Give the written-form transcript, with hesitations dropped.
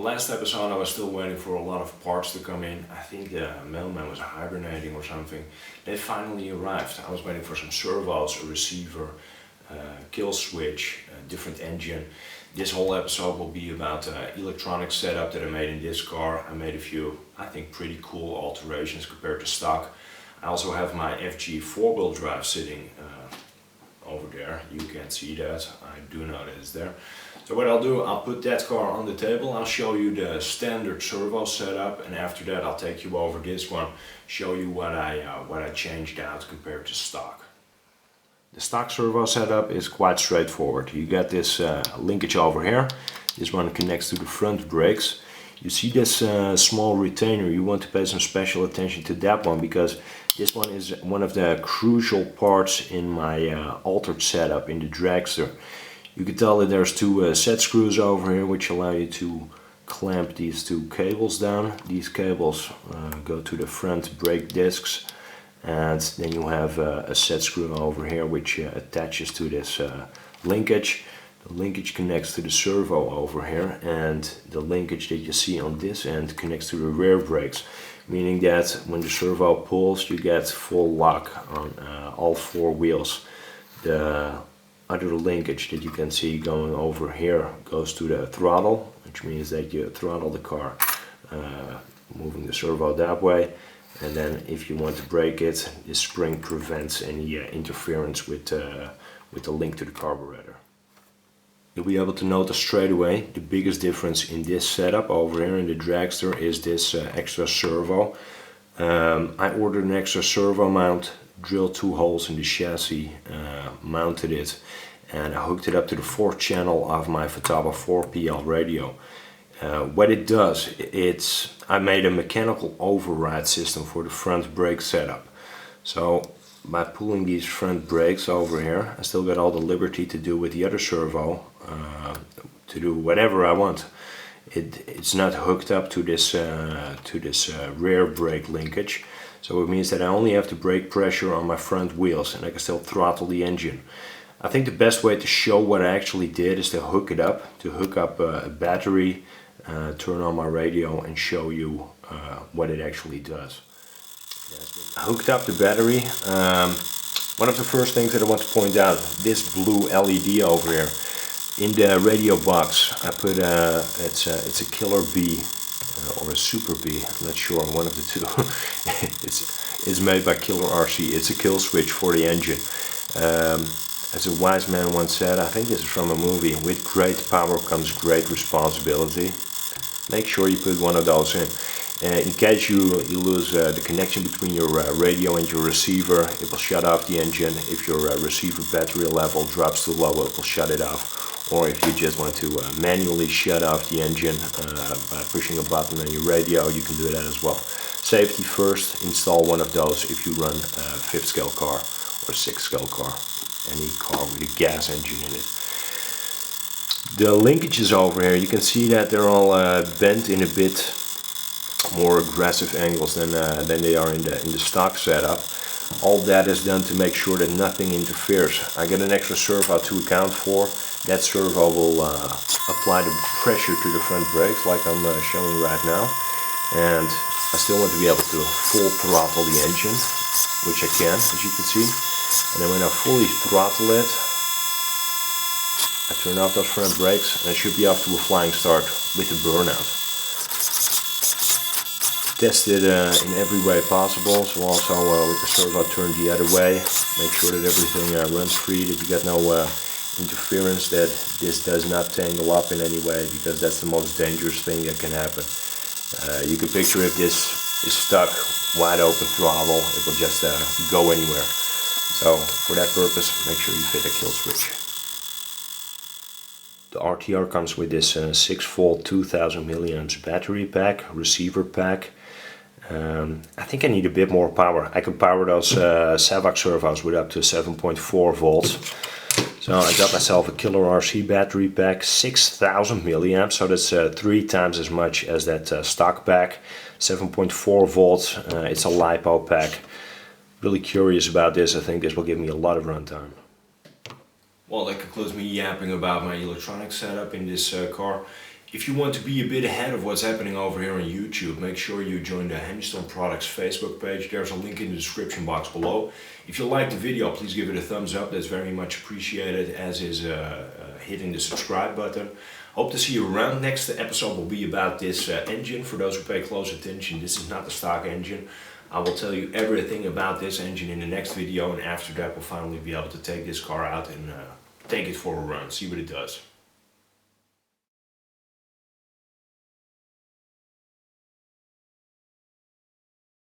last episode I was still waiting for a lot of parts to come in. I think the mailman was hibernating or something. They finally arrived. I was waiting for some servos, a receiver, kill switch, a different engine. This whole episode will be about the electronic setup that I made in this car. I made a few, I think, pretty cool alterations compared to stock. I also have my FG four-wheel drive sitting over there. You can't see that. I do know that it's there. So what I'll do, I'll put that car on the table. I'll show you the standard servo setup, and after that I'll take you over this one, show you what I changed out compared to stock. The stock servo setup is quite straightforward. You got this linkage over here. This one connects to the front brakes. You see this small retainer. You want to pay some special attention to that one, because this one is one of the crucial parts in my altered setup in the Dragster. You can tell that there's two set screws over here which allow you to clamp these two cables down. These cables go to the front brake discs, and then you have a set screw over here which attaches to this linkage. The linkage connects to the servo over here, and the linkage that you see on this end connects to the rear brakes, meaning that when the servo pulls you get full lock on all four wheels. The other linkage that you can see going over here goes to the throttle, which means that you throttle the car, moving the servo that way. And then if you want to brake it, this spring prevents any interference with the link to the carburetor. You'll be able to notice straight away the biggest difference in this setup over here in the Dragster is this extra servo. I ordered an extra servo mount, drilled 2 holes in the chassis, mounted it, and I hooked it up to the 4th channel of my Futaba 4PL radio. What it does, I made a mechanical override system for the front brake setup. So by pulling these front brakes over here, I still got all the liberty to do with the other servo, to do whatever I want. It's not hooked up to this rear brake linkage, so it means that I only have the brake pressure on my front wheels and I can still throttle the engine. I think the best way to show what I actually did is to hook up a battery, turn on my radio and show you what it actually does. I hooked up the battery. One of the first things that I want to point out, this blue LED over here. In the radio box I put it's a Killer B or a Super B, I'm not sure, one of the two. it's made by Killer RC. It's a kill switch for the engine. As a wise man once said, I think this is from a movie, with great power comes great responsibility. Make sure you put one of those in. In case you lose the connection between your radio and your receiver, it will shut off the engine. If your receiver battery level drops too low, it will shut it off. Or if you just want to manually shut off the engine by pushing a button on your radio, you can do that as well. Safety first, install one of those if you run a 5th scale car or 6th scale car. Any car with a gas engine in it. The linkages over here, you can see that they're all bent in a bit more aggressive angles than they are in the stock setup. All that is done to make sure that nothing interferes. I got an extra servo to account for. That servo will apply the pressure to the front brakes like I'm showing right now. And I still want to be able to full throttle the engine, which I can, as you can see. And then when I fully throttle it, I turn off those front brakes and I should be off to a flying start with the BurnOut. Test it in every way possible, so also with the servo turned the other way. Make sure that everything runs free, that you got no interference, that this does not tangle up in any way, because that's the most dangerous thing that can happen. You can picture if this is stuck, wide open throttle, it will just go anywhere. So for that purpose, make sure you fit a kill switch. The RTR comes with this 6-volt 2000 milliamps battery pack, receiver pack. I think I need a bit more power. I can power those Savöx servos with up to 7.4 volts. So I got myself a Killer RC battery pack, 6000 milliamps, so that's 3 times as much as that stock pack. 7.4 volts, it's a LiPo pack. Really curious about this. I think this will give me a lot of runtime. Well, that concludes me yapping about my electronic setup in this car. If you want to be a bit ahead of what's happening over here on YouTube, make sure you join the HemiStorm Products Facebook page. There's a link in the description box below. If you like the video, please give it a thumbs up. That's very much appreciated, as is hitting the subscribe button. Hope to see you around. Next episode will be about this engine. For those who pay close attention, this is not the stock engine. I will tell you everything about this engine in the next video, and after that we'll finally be able to take this car out and take it for a run, see what it does.